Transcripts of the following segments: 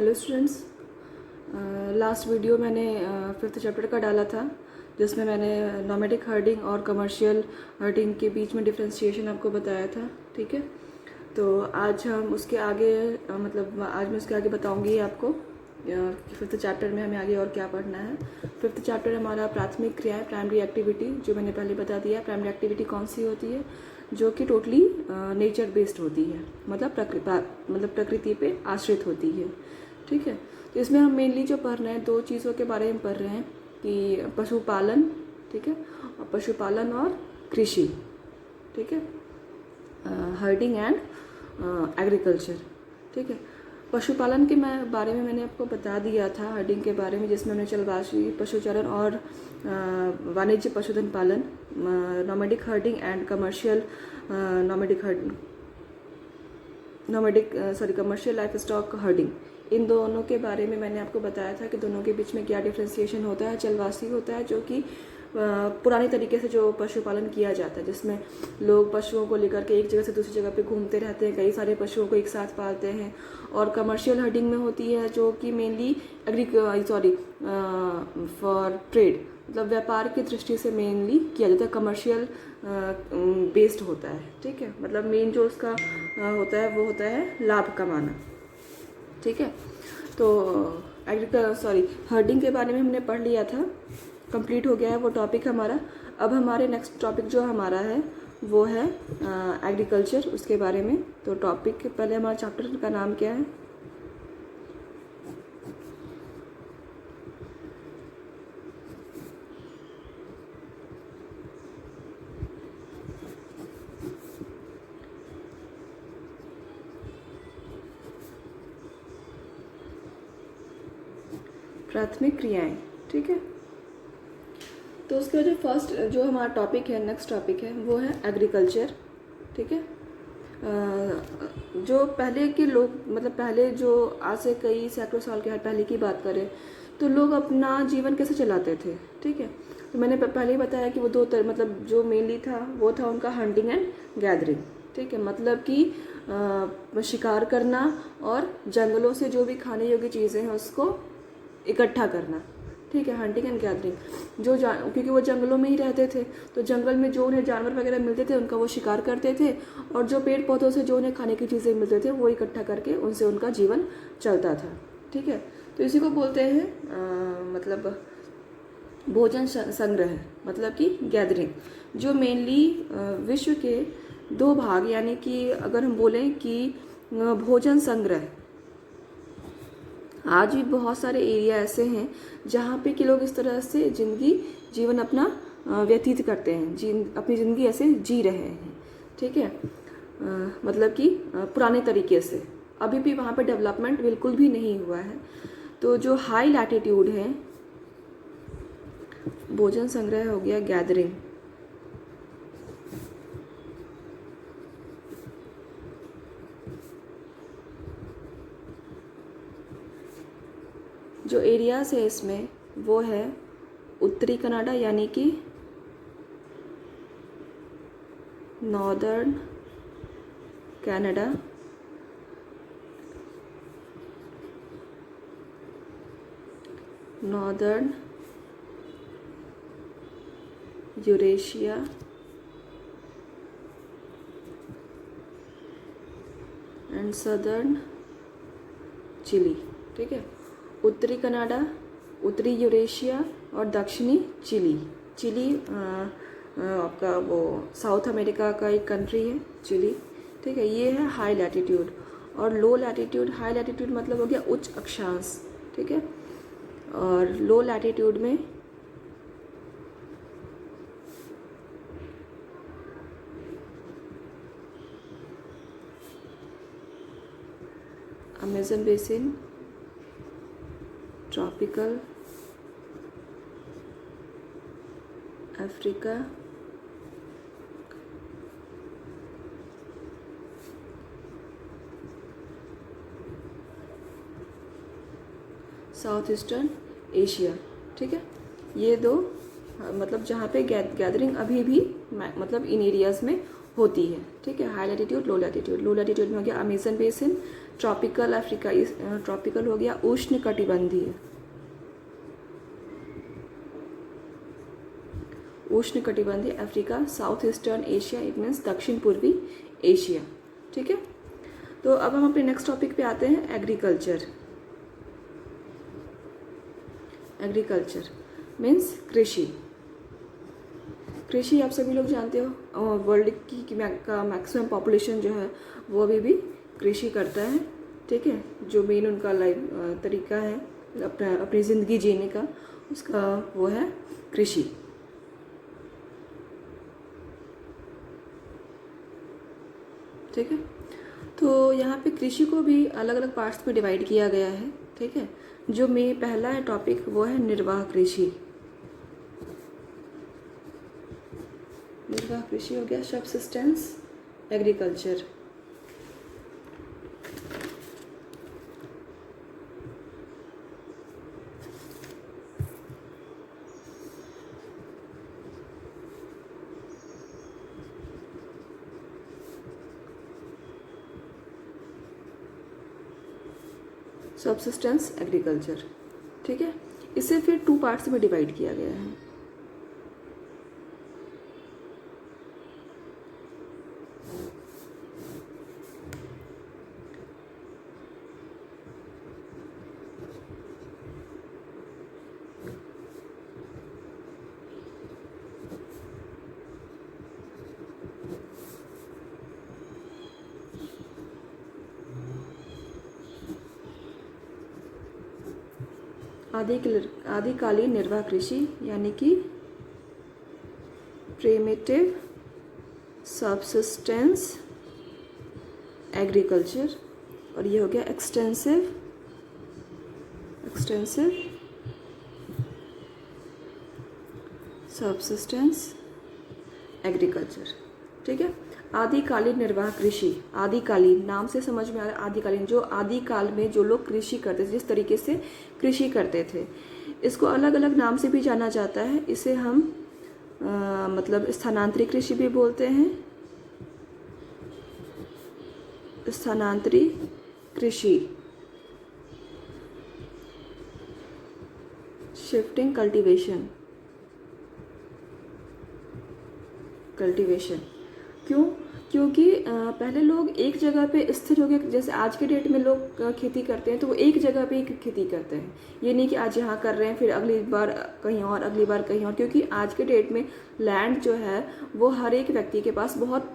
Hello students, last video मैंने fifth chapter का डाला था जिसमें मैंने नॉमेडिक हर्डिंग और कमर्शियल हर्डिंग के बीच में डिफ्रेंशिएशन आपको बताया था। ठीक है, तो आज हम उसके आगे आज मैं उसके आगे बताऊंगी आपको फिफ्थ चैप्टर में हमें आगे और क्या पढ़ना है। फिफ्थ चैप्टर हमारा प्राथमिक क्रियाएं, प्राइमरी एक्टिविटी, जो मैंने पहले बता दिया। प्राइमरी एक्टिविटी कौन सी होती है? जो कि टोटली नेचर बेस्ड होती है, मतलब प्रकृति पे आश्रित होती है। ठीक है, तो इसमें हम मेनली जो पढ़ रहे हैं दो चीज़ों के बारे में पढ़ रहे हैं कि पशुपालन, ठीक है, और पशुपालन और कृषि। ठीक है, हर्डिंग एंड एग्रीकल्चर। ठीक है, पशुपालन के बारे में मैंने आपको बता दिया था हर्डिंग के बारे में, जिसमें हमने चलवासी पशुचरण और वाणिज्य पशुधन पालन, nomadic herding and commercial commercial livestock herding, इन दोनों के बारे में मैंने आपको बताया था कि दोनों के बीच में क्या डिफ्रेंशिएशन होता है। चलवासी होता है जो कि पुराने तरीके से जो पशुपालन किया जाता है, जिसमें लोग पशुओं को लेकर के एक जगह से दूसरी जगह पे घूमते रहते हैं, कई सारे पशुओं को एक साथ पालते हैं। और कमर्शियल हर्डिंग में होती है जो कि मेनली फॉर ट्रेड, मतलब व्यापार की दृष्टि से मेनली किया जाता है, कमर्शियल बेस्ड होता है। ठीक है, मतलब मेन जो उसका होता है वो होता है लाभ कमाना। ठीक है, तो हर्डिंग के बारे में हमने पढ़ लिया था, कंप्लीट हो गया है वो टॉपिक हमारा। अब हमारे नेक्स्ट टॉपिक जो हमारा है वो है एग्रीकल्चर, उसके बारे में। तो टॉपिक पहले हमारा चैप्टर का नाम क्या है? प्राथमिक क्रियाएं। ठीक है, तो उसका जो फर्स्ट जो हमारा टॉपिक है, नेक्स्ट टॉपिक है, वो है एग्रीकल्चर। ठीक है, जो पहले के लोग, मतलब पहले जो आज से कई सैकड़ों साल के पहले की बात करें तो लोग अपना जीवन कैसे चलाते थे? ठीक है, तो मैंने पहले ही बताया कि वो मतलब जो मेनली था वो था उनका हंटिंग एंड गैदरिंग। ठीक है, मतलब कि शिकार करना और जंगलों से जो भी खाने योग्य चीज़ें हैं उसको इकट्ठा करना। ठीक है, हंटिंग एंड गैदरिंग, क्योंकि वो जंगलों में ही रहते थे, तो जंगल में जो उन्हें जानवर वगैरह मिलते थे उनका वो शिकार करते थे, और जो पेड़ पौधों से जो उन्हें खाने की चीज़ें मिलते थे वो इकट्ठा करके उनसे उनका जीवन चलता था। ठीक है, तो इसी को बोलते हैं मतलब भोजन संग्रह, मतलब कि गैदरिंग, जो मेनली विश्व के दो भाग, यानी कि अगर हम बोलें कि भोजन संग्रह, आज भी बहुत सारे एरिया ऐसे हैं जहाँ पे कि लोग इस तरह से जीवन अपना व्यतीत करते हैं, अपनी ज़िंदगी ऐसे जी रहे हैं। ठीक है, मतलब कि पुराने तरीके से अभी भी वहाँ पे डेवलपमेंट बिल्कुल भी नहीं हुआ है। तो जो हाई लैटिट्यूड है, भोजन संग्रह हो गया गैदरिंग, जो एरियाज है इसमें वो है उत्तरी कनाडा, यानी कि northern Canada, northern Eurasia, and southern Chile. ठीक है, उत्तरी कनाडा, उत्तरी यूरेशिया और दक्षिणी चिली। चिली आपका वो साउथ अमेरिका का एक कंट्री है, चिली। ठीक है, ये है हाई लैटिट्यूड। और लो लैटिट्यूड, हाई लैटिट्यूड मतलब हो गया उच्च अक्षांश। ठीक है, और लो लैटिट्यूड में Amazon basin, tropical Africa, south eastern Asia. ठीक है, ये दो मतलब जहाँ पे गैदरिंग अभी भी मतलब इन एरियाज़ में होती है। ठीक है, हाई लैटिट्यूड, लो लैटिट्यूड। लो लैटिट्यूड में हो गया Amazon basin, tropical Africa, tropical हो गया उष्ण कटिबंधीय, उष्ण कटिबंधीय Africa, south eastern Asia, it means दक्षिण पूर्वी एशिया। ठीक है, तो अब हम अपने नेक्स्ट टॉपिक पे आते हैं, एग्रीकल्चर। एग्रीकल्चर मीन्स कृषि। कृषि आप सभी लोग जानते हो, वर्ल्ड की मैक्सिमम पॉपुलेशन जो है वो अभी भी कृषि करता है। ठीक है, जो मेन उनका लाइफ तरीका है अपनी ज़िंदगी जीने का, उसका वो है कृषि। ठीक है, तो यहाँ पे कृषि को भी अलग अलग पार्ट्स में डिवाइड किया गया है। ठीक है, जो पहला है टॉपिक वो है निर्वाह कृषि। निर्वाह कृषि हो गया सबसिस्टेंस एग्रीकल्चर। Subsistence agriculture. ठीक है, इसे फिर 2 पार्ट्स में डिवाइड किया गया है। आदिकालीन निर्वाह कृषि यानी कि प्रिमिटिव सबसिस्टेंस एग्रीकल्चर, और ये हो गया एक्सटेंसिव सबसिस्टेंस एग्रीकल्चर। ठीक है, आदिकालीन निर्वाह कृषि, आदिकालीन नाम से समझ में आ रहा है, आदिकालीन जो आदिकाल में जो लोग कृषि करते थे, जिस तरीके से कृषि करते थे, इसको अलग अलग नाम से भी जाना जाता है। इसे हम मतलब स्थानांतरी कृषि भी बोलते हैं, स्थानांतरी कृषि, शिफ्टिंग कल्टीवेशन। क्यों? क्योंकि पहले लोग एक जगह पे स्थिर हो गए, जैसे आज के डेट में लोग खेती करते हैं तो वो एक जगह पे ही खेती करते हैं। ये नहीं कि आज यहाँ कर रहे हैं फिर अगली बार कहीं और, अगली बार कहीं और, क्योंकि आज के डेट में लैंड जो है वो हर एक व्यक्ति के पास बहुत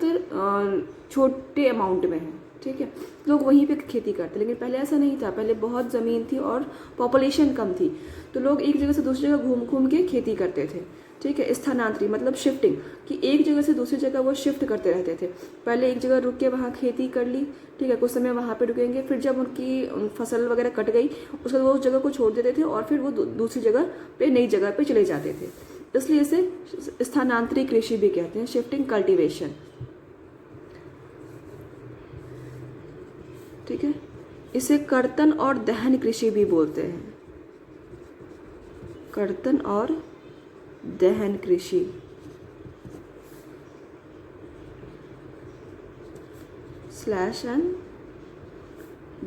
छोटे अमाउंट में है। ठीक है, लोग वहीं पे खेती करते, लेकिन पहले ऐसा नहीं था। पहले बहुत ज़मीन थी और पॉपुलेशन कम थी, तो लोग एक जगह से दूसरी जगह घूम घूम के खेती करते थे। ठीक है, स्थानांतरी मतलब शिफ्टिंग, कि एक जगह से दूसरी जगह वो शिफ्ट करते रहते थे। पहले एक जगह रुक के वहाँ खेती कर ली, ठीक है, कुछ समय वहाँ पे रुकेंगे, फिर जब उनकी फसल वगैरह कट गई उसके बाद वो उस जगह को छोड़ देते थे और फिर वो दूसरी जगह पे, नई जगह पे चले जाते थे। इसलिए इसे स्थानांतरी कृषि भी कहते हैं, शिफ्टिंग कल्टीवेशन। ठीक है, इसे कर्तन और दहन कृषि भी बोलते हैं, कर्तन और दहन कृषि। Slash and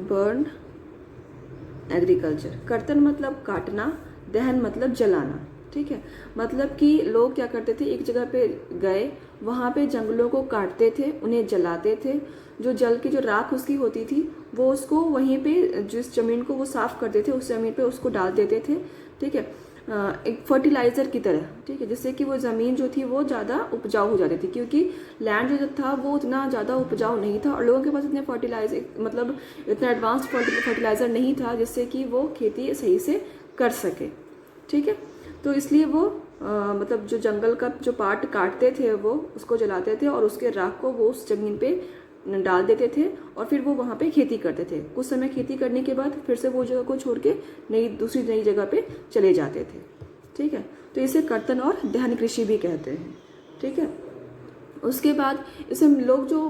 burn agriculture. कर्तन मतलब काटना, दहन मतलब जलाना। ठीक है, मतलब कि लोग क्या करते थे, एक जगह पे गए, वहाँ पे जंगलों को काटते थे, उन्हें जलाते थे, जो जल की जो राख उसकी होती थी वो उसको वहीं पे जिस ज़मीन को वो साफ़ करते थे उस ज़मीन पे उसको डाल देते थे। ठीक है, एक फर्टिलाइज़र की तरह। ठीक है, जिससे कि वो ज़मीन जो थी वो ज़्यादा उपजाऊ हो जाती थी, क्योंकि लैंड जो था वो उतना ज़्यादा उपजाऊ नहीं था और लोगों के पास इतने फर्टिलाइजर, मतलब इतना एडवांस फर्टिलाइज़र नहीं था जिससे कि वो खेती सही से कर सके। ठीक है, तो इसलिए वो मतलब जो जंगल का जो पार्ट काटते थे वो उसको जलाते थे और उसके राख को वो उस ज़मीन पे डाल देते थे और फिर वो वहाँ पे खेती करते थे। कुछ समय खेती करने के बाद फिर से वो जगह को छोड़ के दूसरी नई जगह पे चले जाते थे। ठीक है, तो इसे कर्तन और दहन कृषि भी कहते हैं। ठीक है, उसके बाद इसे लोग जो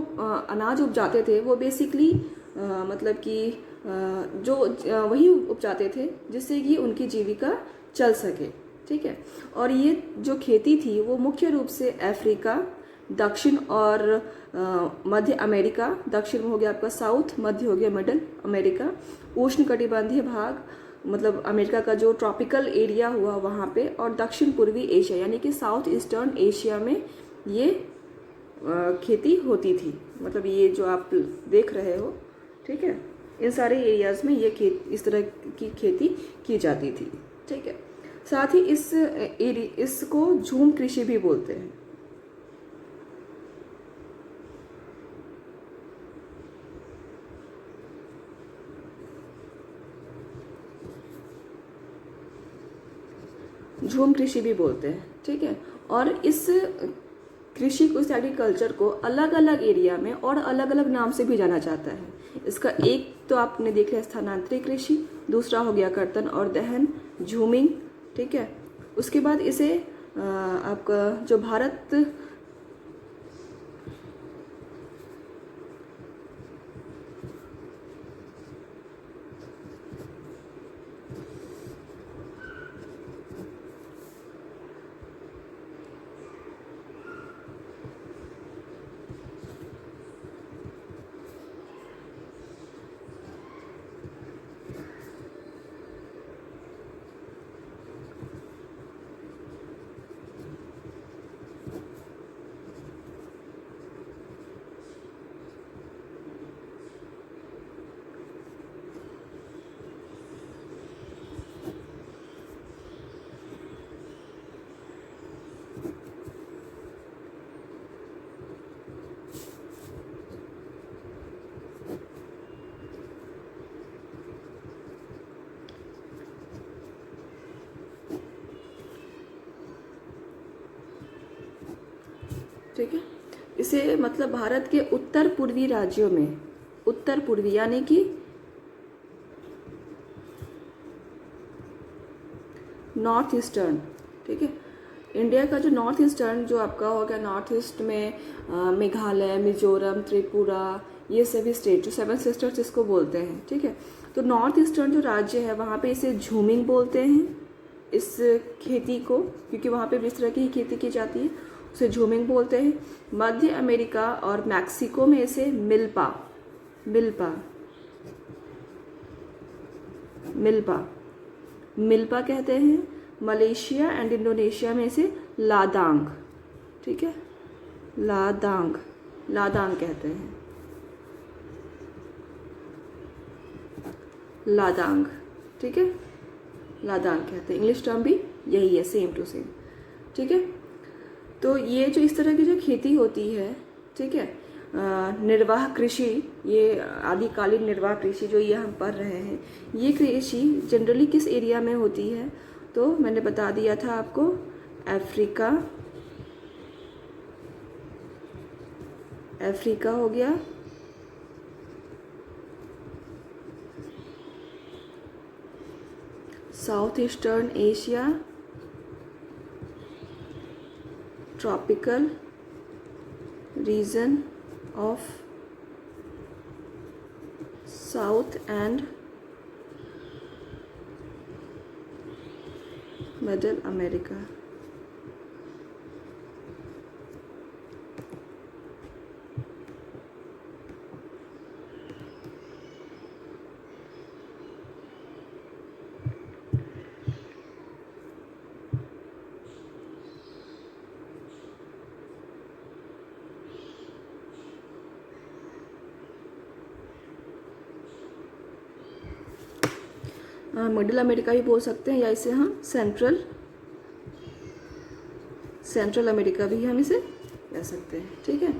अनाज उपजाते थे वो बेसिकली मतलब कि जो वही उपजाते थे जिससे कि उनकी जीविका चल सके। ठीक है, और ये जो खेती थी वो मुख्य रूप से अफ्रीका, दक्षिण और मध्य अमेरिका, दक्षिण में हो गया आपका साउथ, मध्य हो गया मिडल अमेरिका, उष्णकटिबंधीय भाग मतलब अमेरिका का जो ट्रॉपिकल एरिया हुआ वहाँ पे, और दक्षिण पूर्वी एशिया यानी कि साउथ ईस्टर्न एशिया में ये खेती होती थी। मतलब ये जो आप देख रहे हो, ठीक है, इन सारे एरियाज़ में ये इस तरह की खेती की जाती थी, ठीक है। साथ ही इसको झूम कृषि भी बोलते हैं। झूम कृषि भी बोलते हैं, ठीक है। और इस कृषि को, इस एग्रीकल्चर को अलग अलग एरिया में और अलग अलग नाम से भी जाना जाता है। इसका एक तो आपने देख लिया स्थानांतरित कृषि, दूसरा हो गया कर्तन और दहन, झूमिंग, ठीक है। उसके बाद इसे आपका जो भारत ठीक है, इसे मतलब भारत के उत्तर पूर्वी राज्यों में, उत्तर पूर्वी यानी कि नॉर्थ ईस्टर्न, ठीक है, इंडिया का जो नॉर्थ ईस्टर्न जो आपका हो गया, नॉर्थ ईस्ट में मेघालय, मिजोरम, त्रिपुरा, ये सभी स्टेट जो 7 सिस्टर्स इसको बोलते हैं, ठीक है। तो नॉर्थ ईस्टर्न जो राज्य है वहाँ पे इसे झूमिंग बोलते हैं, इस खेती को, क्योंकि वहाँ पे इस तरह की खेती की जाती है, उसे झूमिंग बोलते हैं। मध्य अमेरिका और मैक्सिको में इसे मिल्पा मिल्पा मिल्पा मिल्पा कहते हैं। मलेशिया एंड इंडोनेशिया में इसे लादांग, ठीक है, लादांग लादांग कहते हैं, लादांग, ठीक है, लादांग कहते हैं। इंग्लिश टर्म भी यही है, सेम टू सेम, ठीक है। तो ये जो इस तरह की जो खेती होती है, ठीक है, निर्वाह कृषि, ये आदिकालीन निर्वाह कृषि जो ये हम पढ़ रहे हैं, ये कृषि जनरली किस एरिया में होती है, तो मैंने बता दिया था आपको, अफ्रीका, अफ्रीका हो गया, south eastern Asia, tropical region of South and Middle America. Middle America भी बोल सकते हैं, या इसे हम सेंट्रल अमेरिका भी हम इसे कह सकते हैं, ठीक है।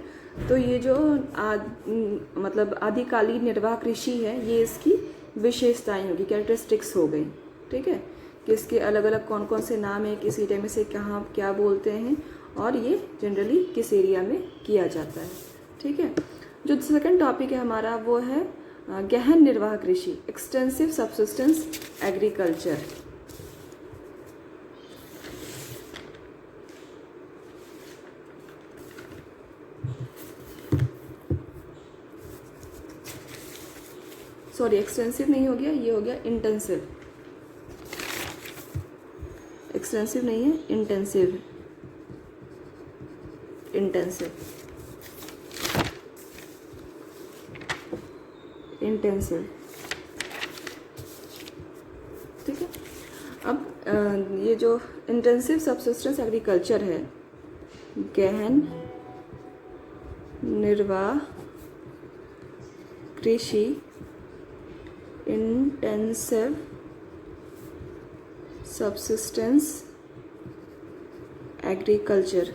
तो ये जो मतलब आदिकालीन निर्वाह कृषि है, ये इसकी विशेषताएं होगी, कैरेक्टरिस्टिक्स हो गई, ठीक है, कि इसके अलग अलग कौन कौन से नाम है, किस एरिया में से कहाँ क्या बोलते हैं, और ये जनरली किस एरिया में किया जाता है, ठीक है। जो सेकंड टॉपिक है हमारा वो है गहन निर्वाह कृषि, extensive subsistence agriculture. Sorry, extensive नहीं हो गया, ये हो गया इंटेंसिव, एक्सटेंसिव नहीं है, इंटेंसिव, इंटेंसिव। ठीक है। अब ये जो इंटेंसिव सबसिस्टेंस एग्रीकल्चर है, गहन निर्वाह कृषि, इंटेंसिव सबसिस्टेंस एग्रीकल्चर,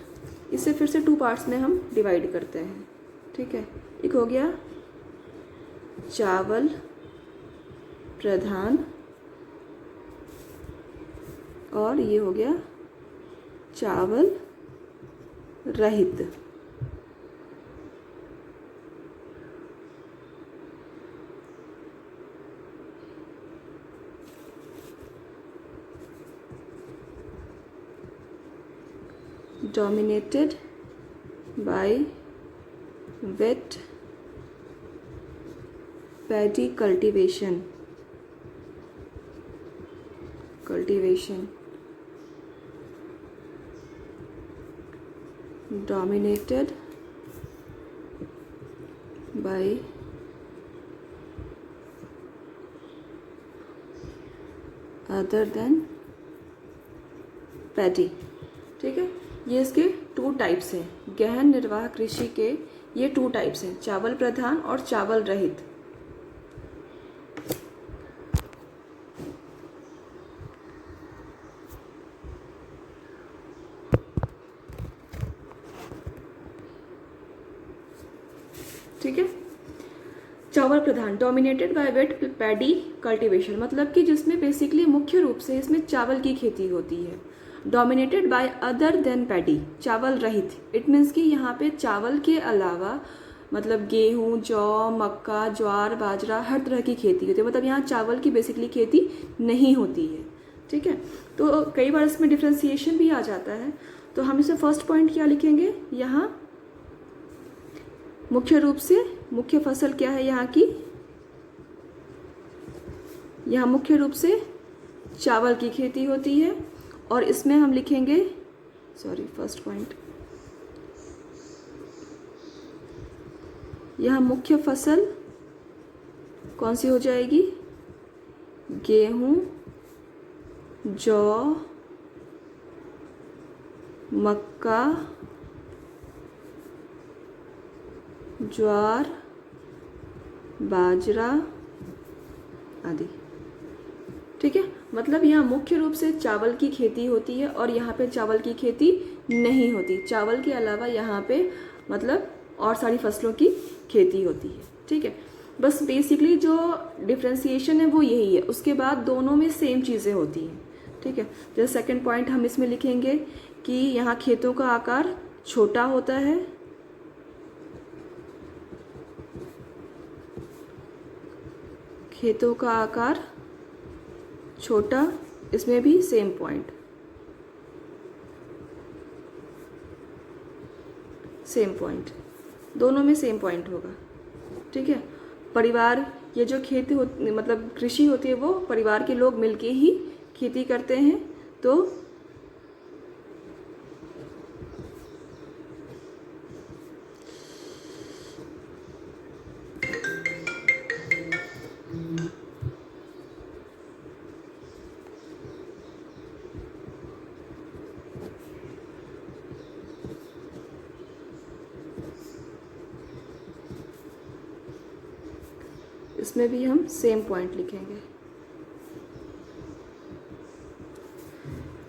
इसे फिर से 2 पार्ट्स में हम डिवाइड करते हैं। ठीक है, एक हो गया चावल प्रधान और ये हो गया चावल रहित। dominated by wet paddy cultivation, dominated by other than paddy। ठीक है, ये इसके 2 टाइप्स हैं। गहन निर्वाह कृषि के ये 2 टाइप्स हैं, चावल प्रधान और चावल रहित। ठीक है, चावल प्रधान dominated by wet paddy cultivation, मतलब कि जिसमें बेसिकली मुख्य रूप से इसमें चावल की खेती होती है। Dominated by other than paddy, चावल रहित, इट मीन्स कि यहाँ पे चावल के अलावा मतलब गेहूँ, जौ, मक्का, ज्वार, बाजरा, हर तरह की खेती होती है। मतलब यहाँ चावल की बेसिकली खेती नहीं होती है। ठीक है, तो कई बार इसमें डिफ्रेंसिएशन भी आ जाता है। तो हम इसे फर्स्ट पॉइंट क्या लिखेंगे, यहाँ मुख्य रूप से मुख्य फसल क्या है यहाँ की, यहाँ मुख्य रूप से चावल की खेती होती है। और इसमें हम लिखेंगे, फर्स्ट पॉइंट, यहाँ मुख्य फसल कौन सी हो जाएगी, गेहूं, जौ, मक्का, ज्वार, बाजरा आदि। ठीक है, मतलब यहाँ मुख्य रूप से चावल की खेती होती है और यहाँ पे चावल की खेती नहीं होती। चावल के अलावा यहाँ पे मतलब और सारी फसलों की खेती होती है। ठीक है, बस बेसिकली जो डिफ्रेंसिएशन है वो यही है, उसके बाद दोनों में सेम चीज़ें होती हैं। ठीक है, जैसे सेकंड पॉइंट हम इसमें लिखेंगे कि यहाँ खेतों का आकार छोटा होता है, खेतों का आकार छोटा, इसमें भी सेम पॉइंट, दोनों में सेम पॉइंट होगा। ठीक है, परिवार, ये जो खेती होती मतलब कृषि होती है वो परिवार के लोग मिलके ही खेती करते हैं। तो इसमें भी हम सेम पॉइंट लिखेंगे।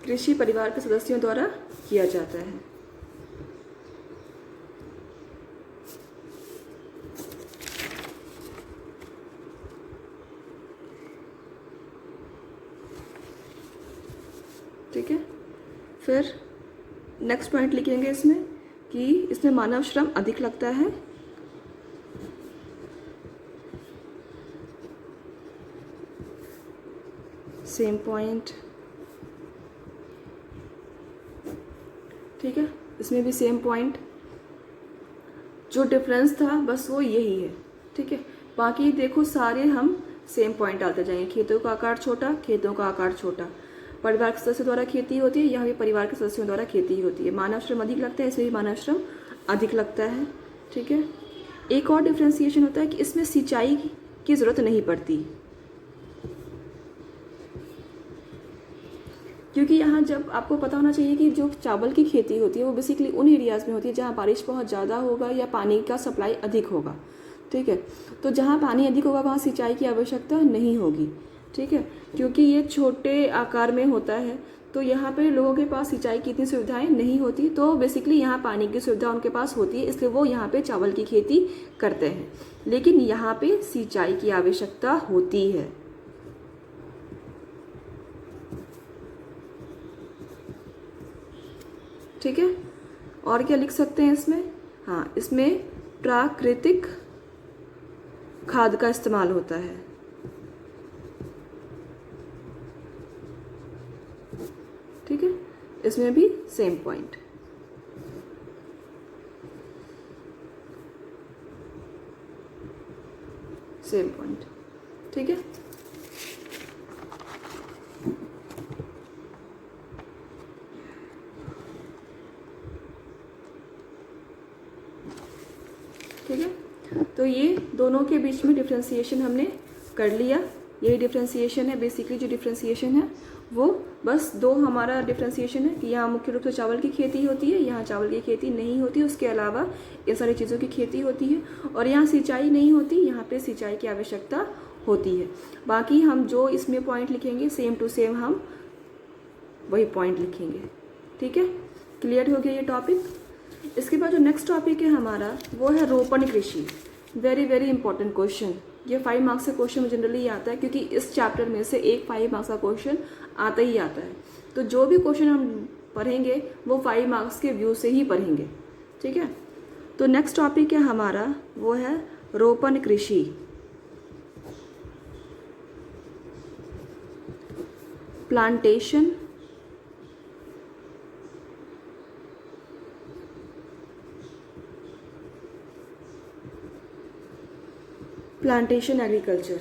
कृषि परिवार के सदस्यों द्वारा किया जाता है। ठीक है, फिर नेक्स्ट पॉइंट लिखेंगे इसमें कि इसमें मानव श्रम अधिक लगता है, सेम पॉइंट। ठीक है, इसमें भी सेम पॉइंट, जो डिफरेंस था बस वो यही है। ठीक है, बाकी देखो सारे हम सेम पॉइंट डालते जाएंगे। खेतों का आकार छोटा, खेतों का आकार छोटा, परिवार के सदस्यों द्वारा खेती होती है, यहाँ भी परिवार के सदस्यों द्वारा खेती होती है। मानव श्रम अधिक लगता है, इसमें भी मानव श्रम अधिक लगता है। ठीक है, एक और डिफ्रेंसिएशन होता है कि इसमें सिंचाई की ज़रूरत नहीं पड़ती, क्योंकि यहाँ जब आपको पता होना चाहिए कि जो चावल की खेती होती है वो बेसिकली उन एरियाज़ में होती है जहाँ बारिश बहुत ज़्यादा होगा या पानी का सप्लाई अधिक होगा। ठीक है, तो जहाँ पानी अधिक होगा वहाँ सिंचाई की आवश्यकता नहीं होगी। ठीक है, क्योंकि ये छोटे आकार में होता है, तो यहाँ पे लोगों के पास सिंचाई की इतनी सुविधाएं नहीं होती, तो बेसिकली यहाँ पानी की सुविधा उनके पास होती है, इसलिए वो यहाँ पे चावल की खेती करते हैं। लेकिन यहाँ पे सिंचाई की आवश्यकता होती है। ठीक है, और क्या लिख सकते हैं इसमें? हाँ, इसमें प्राकृतिक खाद का इस्तेमाल होता है। ठीक है, इसमें भी सेम पॉइंट। Same point. ठीक है, ठीक है, तो ये दोनों के बीच में डिफ्रेंसिएशन हमने कर लिया। यही डिफ्रेंसिएशन है, बेसिकली जो डिफ्रेंसिएशन है वो बस दो हमारा डिफ्रेंसिएशन है कि यहाँ मुख्य रूप से चावल की खेती होती है, यहाँ चावल की खेती नहीं होती, उसके अलावा ये सारी चीज़ों की खेती होती है। और यहाँ सिंचाई नहीं होती, यहाँ पे सिंचाई की आवश्यकता होती है। बाकी हम जो इसमें पॉइंट लिखेंगे सेम टू सेम हम वही पॉइंट लिखेंगे। ठीक है, क्लियर हो गया ये टॉपिक। इसके बाद जो नेक्स्ट टॉपिक है हमारा वो है रोपण कृषि। Very very important question. ये 5 मार्क्स का क्वेश्चन जनरली आता है, क्योंकि इस चैप्टर में से एक 5 मार्क्स का क्वेश्चन आता ही आता है। तो जो भी क्वेश्चन हम पढ़ेंगे वो 5 मार्क्स के व्यू से ही पढ़ेंगे। ठीक है, तो नेक्स्ट टॉपिक है हमारा वो है रोपण कृषि। Plantation plantation agriculture.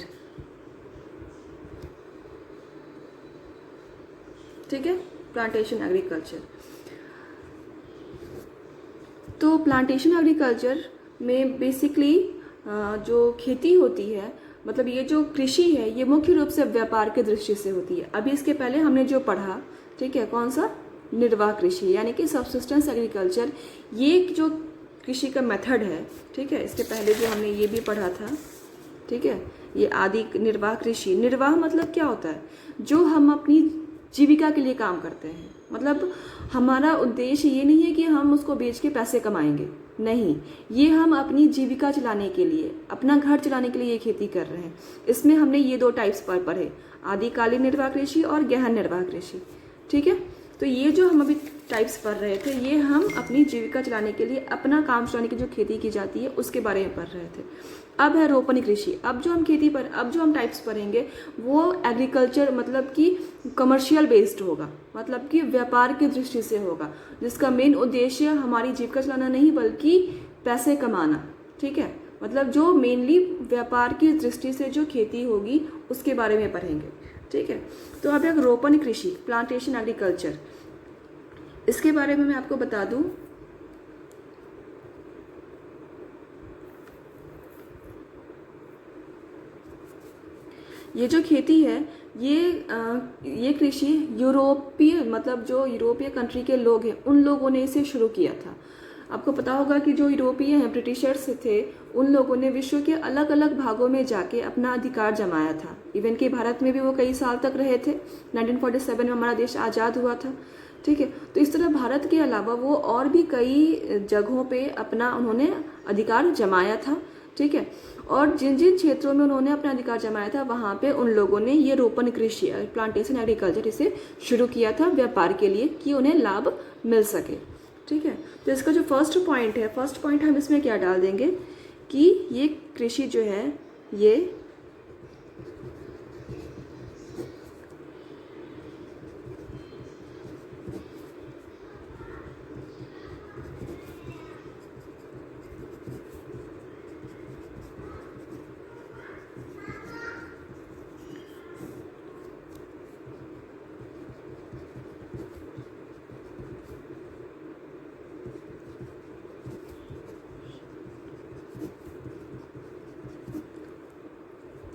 ठीक है, प्लांटेशन एग्रीकल्चर। तो प्लांटेशन एग्रीकल्चर में बेसिकली जो खेती होती है, मतलब ये जो कृषि है ये मुख्य रूप से व्यापार की दृष्टि से होती है। अभी इसके पहले हमने जो पढ़ा, ठीक है, कौन सा? निर्वाह कृषि, यानी कि सबसिस्टेंस एग्रीकल्चर। ये जो कृषि का मेथड है, ठीक है, इसके पहले जो हमने ये भी पढ़ा था, ठीक है, ये आदि निर्वाह कृषि। निर्वाह मतलब क्या होता है? जो हम अपनी जीविका के लिए काम करते हैं। मतलब हमारा उद्देश्य ये नहीं है कि हम उसको बेच के पैसे कमाएंगे, नहीं, ये हम अपनी जीविका चलाने के लिए, अपना घर चलाने के लिए ये खेती कर रहे हैं। इसमें हमने ये 2 टाइप्स पर पढ़े, आदिकालीन निर्वाह कृषि और गहन निर्वाह कृषि। ठीक है, तो ये जो हम अभी टाइप्स पढ़ रहे थे, ये हम अपनी जीविका चलाने के लिए, अपना काम चलाने की जो खेती की जाती है उसके बारे में पढ़ रहे थे। अब है रोपण कृषि। अब जो हम टाइप्स पढ़ेंगे वो एग्रीकल्चर, मतलब कि कमर्शियल बेस्ड होगा, मतलब कि व्यापार की दृष्टि से होगा, जिसका मेन उद्देश्य हमारी जीविका चलाना नहीं बल्कि पैसे कमाना। ठीक है, मतलब जो मेनली व्यापार की दृष्टि से जो खेती होगी उसके बारे में पढ़ेंगे। ठीक है, तो अब एक रोपण कृषि, प्लांटेशन एग्रीकल्चर, इसके बारे में मैं आपको बता दूं। ये जो खेती है ये कृषि यूरोपीय, मतलब जो यूरोपीय कंट्री के लोग हैं उन लोगों ने इसे शुरू किया था। आपको पता होगा कि जो यूरोपीय हैं, ब्रिटिशर्स थे, उन लोगों ने विश्व के अलग अलग भागों में जाके अपना अधिकार जमाया था। इवन कि भारत में भी वो कई साल तक रहे थे। 1947 में हमारा देश आज़ाद हुआ था। ठीक है, तो इस तरह भारत के अलावा वो और भी कई जगहों पे अपना उन्होंने अधिकार जमाया था। ठीक है, और जिन जिन क्षेत्रों में उन्होंने अपना अधिकार जमाया था वहाँ पे उन लोगों ने ये रोपण कृषि, प्लांटेशन एग्रीकल्चर, इसे शुरू किया था व्यापार के लिए, कि उन्हें लाभ मिल सके। ठीक है, तो इसका जो फर्स्ट पॉइंट हम इसमें क्या डाल देंगे कि ये कृषि जो है ये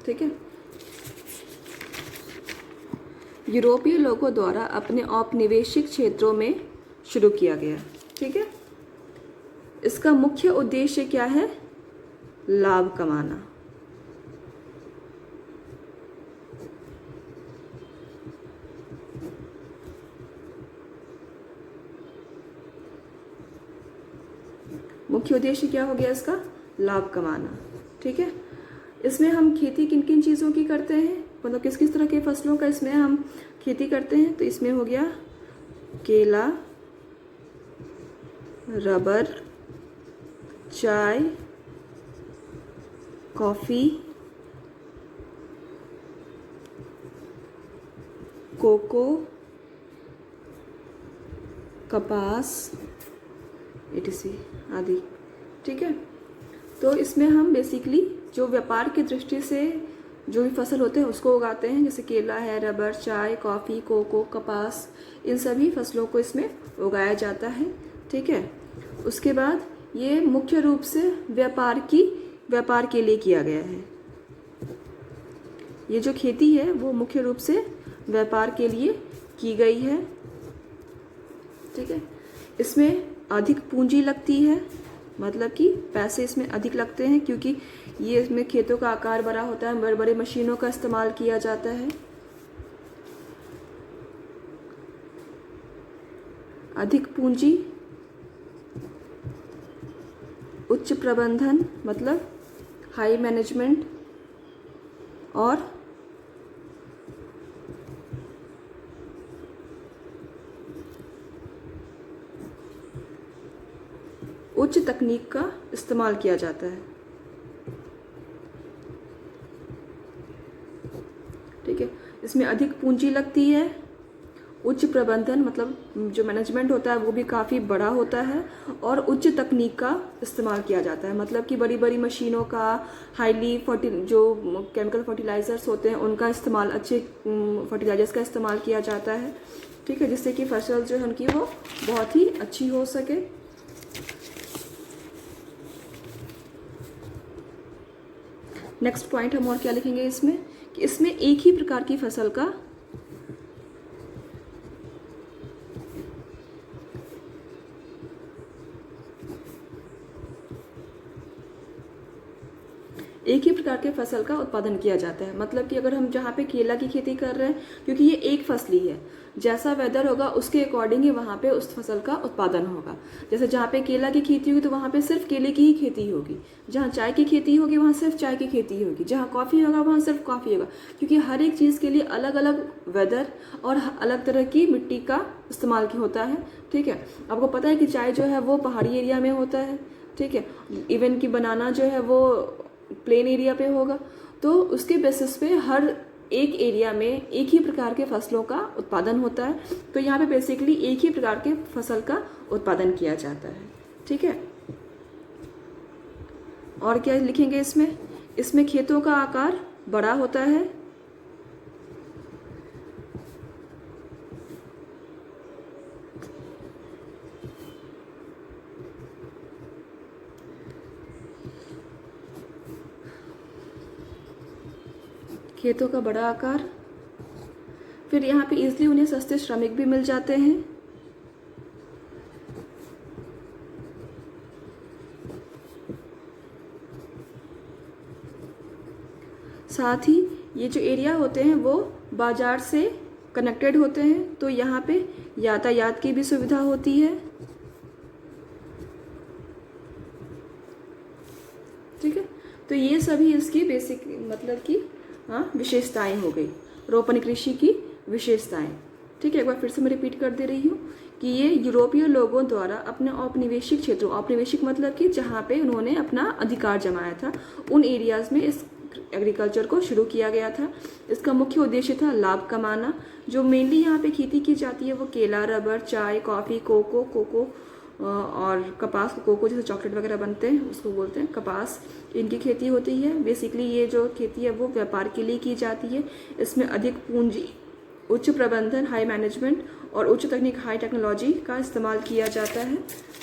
ठीक है। यूरोपीय लोगों द्वारा अपने औपनिवेशिक क्षेत्रों में शुरू किया गया, ठीक है। इसका मुख्य उद्देश्य क्या है? लाभ कमाना। मुख्य उद्देश्य क्या हो गया इसका? लाभ कमाना, ठीक है। इसमें हम खेती किन किन चीज़ों की करते हैं, मतलब किस किस तरह के फसलों का इसमें हम खेती करते हैं? तो इसमें हो गया केला, रबर, चाय, कॉफ़ी, कोको, कपास, etc आदि, ठीक है। तो इसमें हम बेसिकली जो व्यापार की दृष्टि से जो भी फसल होते हैं उसको उगाते हैं, जैसे केला है, रबर, चाय, कॉफ़ी, कोको, कपास, इन सभी फसलों को इसमें उगाया जाता है, ठीक है। उसके बाद ये मुख्य रूप से व्यापार के लिए किया गया है। ये जो खेती है वो मुख्य रूप से व्यापार के लिए की गई है, ठीक है। इसमें अधिक पूंजी लगती है, मतलब कि पैसे इसमें अधिक लगते हैं, क्योंकि ये इसमें खेतों का आकार बड़ा होता है, बड़े बड़े मशीनों का इस्तेमाल किया जाता है। अधिक पूंजी, उच्च प्रबंधन मतलब हाई मैनेजमेंट, और उच्च तकनीक का इस्तेमाल किया जाता है, ठीक है। इसमें अधिक पूंजी लगती है, उच्च प्रबंधन मतलब जो मैनेजमेंट होता है वो भी काफ़ी बड़ा होता है, और उच्च तकनीक का इस्तेमाल किया जाता है, मतलब कि बड़ी बड़ी मशीनों का, हाईली जो केमिकल फर्टिलाइज़र्स होते हैं उनका इस्तेमाल, अच्छे फर्टिलाइजर्स का इस्तेमाल किया जाता है, ठीक है, जिससे कि फसल जो है उनकी वो बहुत ही अच्छी हो सके। नेक्स्ट पॉइंट हम और क्या लिखेंगे इसमें, कि इसमें एक ही प्रकार की फसल का उत्पादन किया जाता है। मतलब कि अगर हम जहाँ पे केला की खेती कर रहे हैं, क्योंकि ये एक फसली है, जैसा वेदर होगा उसके अकॉर्डिंग ही वहाँ पे उस फसल का उत्पादन होगा। जैसे जहाँ पे केला की खेती होगी तो वहाँ पे सिर्फ केले की ही खेती होगी, जहाँ चाय की खेती होगी वहाँ सिर्फ चाय की खेती होगी, जहाँ कॉफ़ी होगा वहाँ सिर्फ कॉफ़ी होगा, क्योंकि हर एक चीज़ के लिए अलग अलग वेदर और अलग तरह की मिट्टी का इस्तेमाल होता है, ठीक है। आपको पता है कि चाय जो है वो पहाड़ी एरिया में होता है, ठीक है, इवन कि बनाना जो है वो प्लेन एरिया पे होगा। तो उसके बेसिस पे हर एक एरिया में एक ही प्रकार के फसलों का उत्पादन होता है। तो यहाँ पे बेसिकली एक ही प्रकार के फसल का उत्पादन किया जाता है, ठीक है। और क्या लिखेंगे इसमें खेतों का आकार बड़ा होता है, खेतों का बड़ा आकार, फिर यहाँ पे इजली उन्हें सस्ते श्रमिक भी मिल जाते हैं, साथ ही ये जो एरिया होते हैं वो बाजार से कनेक्टेड होते हैं, तो यहाँ पे यातायात की भी सुविधा होती है, ठीक है। तो ये सभी इसकी बेसिक मतलब कि विशेषताएं हो गई, रोपण कृषि की विशेषताएं, ठीक है। एक बार फिर से मैं रिपीट कर दे रही हूँ कि ये यूरोपीय लोगों द्वारा अपने औपनिवेशिक क्षेत्रों, औपनिवेशिक मतलब कि जहाँ पे उन्होंने अपना अधिकार जमाया था, उन एरियाज़ में इस एग्रीकल्चर को शुरू किया गया था। इसका मुख्य उद्देश्य था लाभ कमाना। जो मेनली यहाँ पे खेती की जाती है वो केला, रबर, चाय, कॉफ़ी, कोको और कपास, कोको जैसे चॉकलेट वगैरह बनते हैं उसको बोलते हैं कपास, इनकी खेती होती है। बेसिकली ये जो खेती है वो व्यापार के लिए की जाती है। इसमें अधिक पूंजी, उच्च प्रबंधन, हाई मैनेजमेंट और उच्च तकनीक, हाई टेक्नोलॉजी का इस्तेमाल किया जाता है,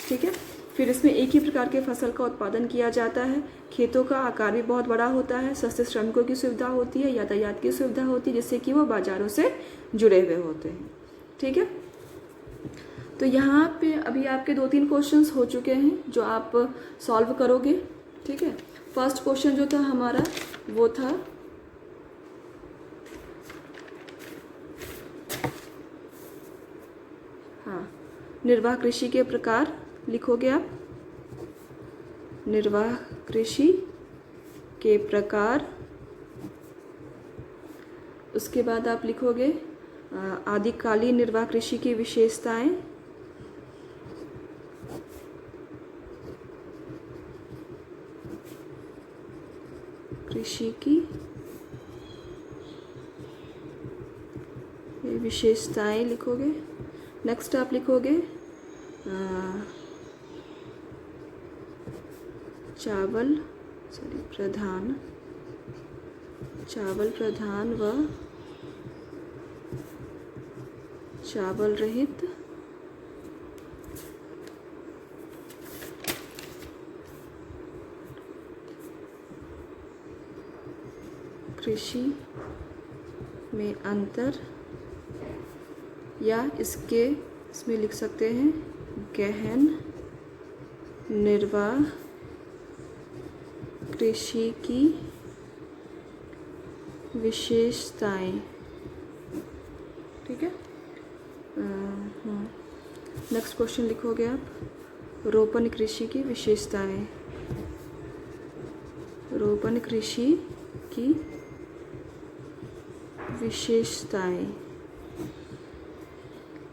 ठीक है। फिर इसमें एक ही प्रकार के फसल का उत्पादन किया जाता है। खेतों का आकार भी बहुत बड़ा होता है। सस्ते श्रमिकों की सुविधा होती है, यातायात की सुविधा होती है, जिससे कि वो बाज़ारों से जुड़े हुए होते हैं। ठीक है, तो यहाँ पे अभी आपके 2-3 क्वेश्चंस हो चुके हैं जो आप सॉल्व करोगे। ठीक है, फर्स्ट क्वेश्चन जो था हमारा वो था निर्वाह कृषि के प्रकार। लिखोगे आप निर्वाह कृषि के प्रकार। उसके बाद आप लिखोगे आदिकालीन निर्वाह कृषि की विशेषताएं। कृषि की विशेषताएं लिखोगे। नेक्स्ट आप लिखोगे चावल प्रधान व चावल रहित कृषि में अंतर, या इसमें लिख सकते हैं गहन निर्वाह कृषि की विशेषताएं। ठीक है, नेक्स्ट क्वेश्चन लिखोगे आप रोपण कृषि की विशेषताएं। रोपण कृषि की विशेषताएं।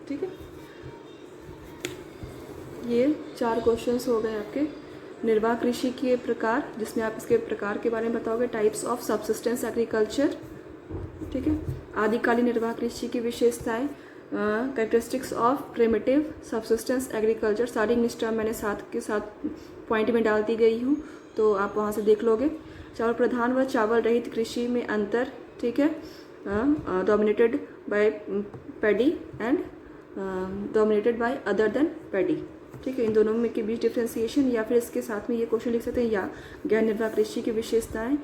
ठीक है, ये 4 क्वेश्चंस हो गए आपके। निर्वाह कृषि के प्रकार, जिसमें आप इसके प्रकार के बारे में बताओगे। Types of subsistence agriculture. ठीक है, आदिकालीन निर्वाह कृषि की विशेषताएं। Characteristics of primitive subsistence agriculture. सारी इंग्लिश टर्म मैंने साथ के साथ पॉइंट में डाल दी गई हूँ, तो आप वहाँ से देख लोगे। चावल प्रधान व चावल रहित कृषि में अंतर। ठीक है, dominated by paddy and dominated by other than paddy. ठीक है, इन दोनों में के बीच डिफ्रेंसिएशन, या फिर इसके साथ में ये क्वेश्चन लिख सकते हैं या गैर निर्वाह कृषि की विशेषताएं।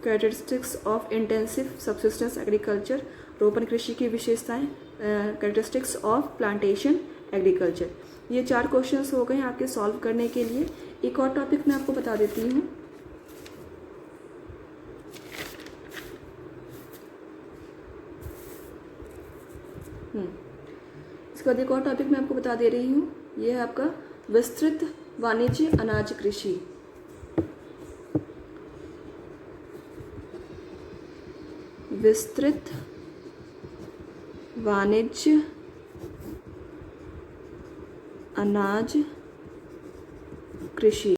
Characteristics of intensive subsistence agriculture. रोपण कृषि की विशेषताएं। Characteristics of plantation agriculture. ये 4 क्वेश्चंस हो गए हैं आपके सॉल्व करने के लिए। एक और टॉपिक मैं आपको बता देती हूँ। इसके बाद एक और टॉपिक मैं आपको बता दे रही हूँ। ये है आपका विस्तृत वाणिज्य अनाज कृषि। विस्तृत वाणिज्य अनाज कृषि।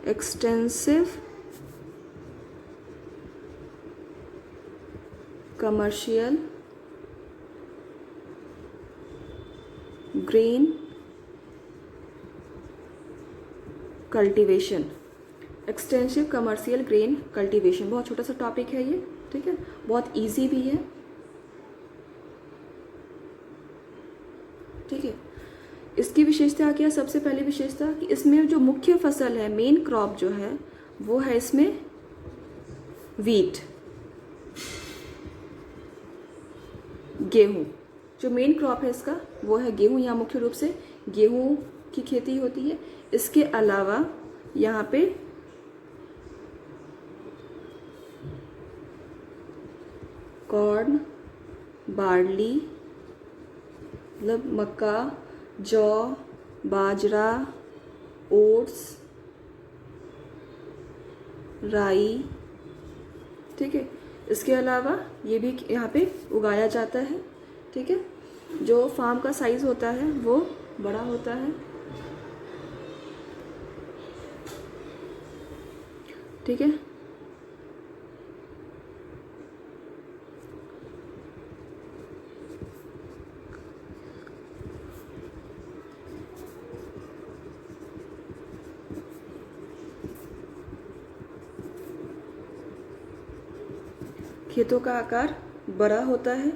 Extensive commercial grain cultivation. Extensive commercial grain cultivation, बहुत छोटा सा टॉपिक है ये। ठीक है, बहुत इजी भी है। ठीक है, इसकी विशेषता क्या है? सबसे पहली विशेषता कि इसमें जो मुख्य फसल है, मेन क्रॉप जो है वो है इसमें वीट, गेहूं। जो मेन क्रॉप है इसका वो है गेहूं। यहाँ मुख्य रूप से गेहूं की खेती होती है। इसके अलावा यहाँ पे कॉर्न, बार्ली, मतलब मक्का, जौ, बाजरा, ओट्स, राई। ठीक है, इसके अलावा ये भी यहाँ पे उगाया जाता है। ठीक है, जो फार्म का साइज होता है वो बड़ा होता है। ठीक है, खेतों का आकार बड़ा होता है।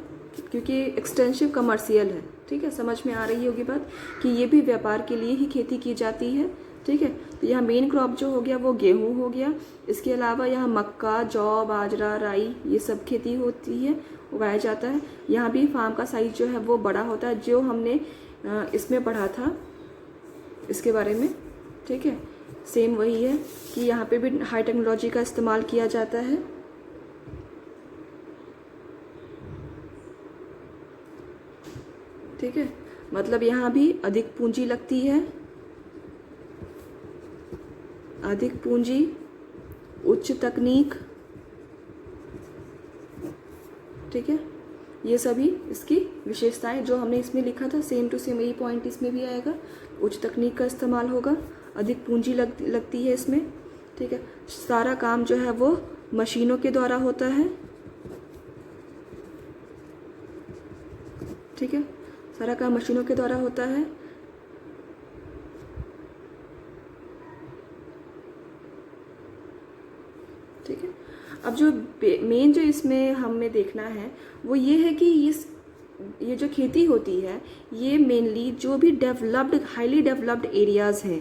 क्योंकि एक्सटेंसिव कमर्शियल है। ठीक है, समझ में आ रही होगी बात कि ये भी व्यापार के लिए ही खेती की जाती है। ठीक है, तो यहाँ मेन क्रॉप जो हो गया वो गेहूँ हो गया। इसके अलावा यहाँ मक्का, जौ, बाजरा, राई ये सब खेती होती है, उगाया जाता है। यहाँ भी फार्म का साइज जो है वो बड़ा होता है, जो हमने इसमें पढ़ा था इसके बारे में। ठीक है, सेम वही है कि यहाँ पे भी हाई टेक्नोलॉजी का इस्तेमाल किया जाता है। ठीक है, मतलब यहाँ भी अधिक पूंजी लगती है, अधिक पूंजी, उच्च तकनीक। ठीक है, ये सभी इसकी विशेषताएं जो हमने इसमें लिखा था, सेम टू सेम यही पॉइंट इसमें भी आएगा। उच्च तकनीक का इस्तेमाल होगा, अधिक पूंजी लगती है इसमें। ठीक है, सारा काम जो है वो मशीनों के द्वारा होता है। ठीक है, सारा काम मशीनों के द्वारा होता है। ठीक है, अब जो मेन जो इसमें हमें देखना है वो ये है कि ये जो खेती होती है ये मेनली जो भी डेवलप्ड, हाईली डेवलप्ड एरियाज़ हैं,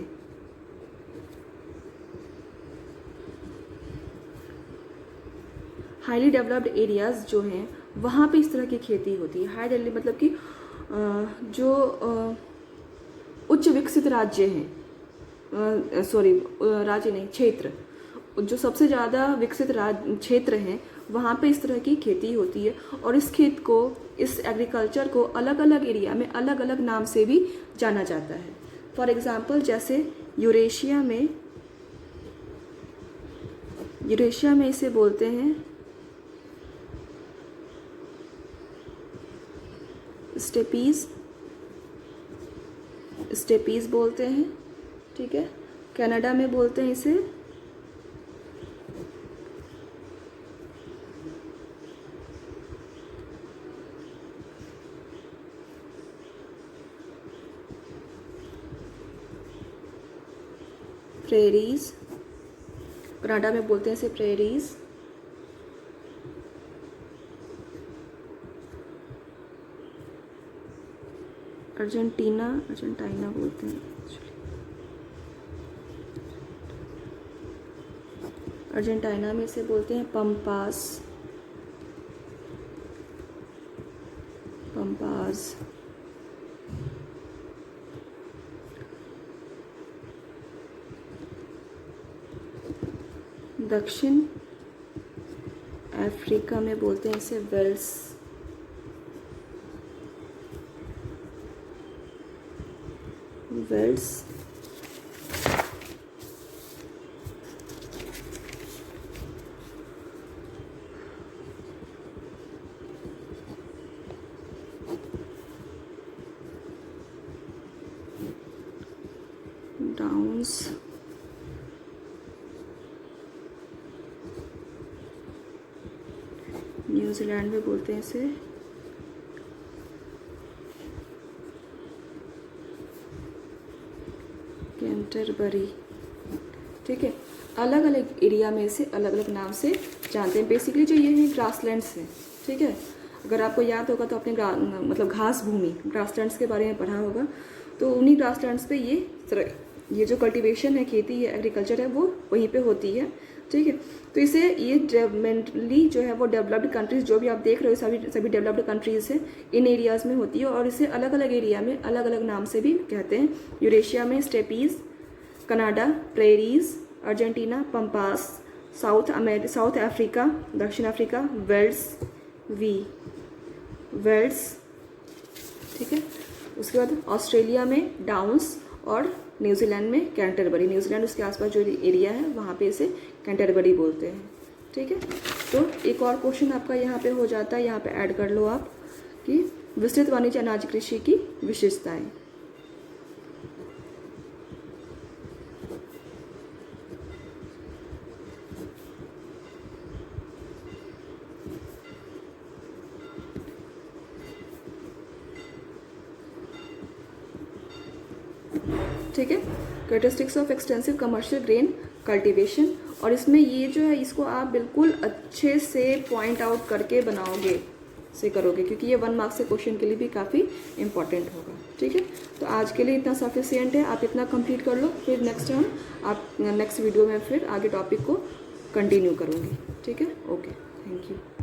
हाईली डेवलप्ड एरियाज़ जो हैं वहाँ पे इस तरह की खेती होती है। हाई डेवलप मतलब कि जो उच्च विकसित राज्य हैं, राज्य नहीं, क्षेत्र, जो सबसे ज़्यादा विकसित क्षेत्र हैं वहाँ पे इस तरह की खेती होती है। और इस खेत को, इस एग्रीकल्चर को अलग अलग एरिया में अलग अलग नाम से भी जाना जाता है। फॉर एग्ज़ाम्पल जैसे यूरेशिया में इसे बोलते हैं स्टेपीज बोलते हैं। ठीक है, कनाडा में बोलते हैं इसे प्रेरीज, कनाडा में बोलते हैं इसे प्रेरीज। अर्जेंटीना बोलते हैं, अर्जेंटीना में इसे बोलते हैं पंपास। दक्षिण अफ्रीका में बोलते हैं इसे वेल्स। डाउन्स, न्यूजीलैंड में बोलते हैं इसे कैंटरबरी। ठीक है, अलग अलग एरिया में इसे अलग अलग नाम से जानते हैं। बेसिकली जो ये है ग्रासलैंड्स है। ठीक है, अगर आपको याद होगा तो आपने मतलब घास भूमि, ग्रासलैंड्स के बारे में पढ़ा होगा, तो उन्हीं ग्रासलैंड्स पे ये जो कल्टीवेशन है, खेती है, एग्रीकल्चर है, वो वहीं पे होती है। ठीक है, तो इसे ये मेनली जो है वो डेवलप्ड कंट्रीज़, जो भी आप देख रहे हो सभी डेवलप्ड कंट्रीज़ है, इन एरियाज़ में होती है। और इसे अलग अलग एरिया में अलग अलग नाम से भी कहते हैं। यूरेशिया में stapes, Canada prairies, Argentina pampas, south Africa, दक्षिण अफ्रीका वेल्स। ठीक है, उसके बाद ऑस्ट्रेलिया में डाउन्स और न्यूजीलैंड में कैंटरबरी। न्यूजीलैंड उसके आसपास जो एरिया है वहाँ पे इसे कैंटरबरी बोलते हैं। ठीक है, तो एक और क्वेश्चन आपका यहाँ पे हो जाता है, यहाँ पे ऐड कर लो आप कि विस्तृत वाणिज्य अनाज कृषि की विशेषताएं। ठीक है, characteristics of extensive commercial grain cultivation. और इसमें ये जो है इसको आप बिल्कुल अच्छे से पॉइंट आउट करके बनाओगे। से करोगे, क्योंकि ये 1 मार्क्स के क्वेश्चन के लिए भी काफ़ी इंपॉर्टेंट होगा। ठीक है, तो आज के लिए इतना सफिशियंट है, आप इतना कंप्लीट कर लो, फिर नेक्स्ट टाइम आप नेक्स्ट वीडियो में फिर आगे टॉपिक को कंटिन्यू करूँगी। ठीक है, ओके, थैंक यू।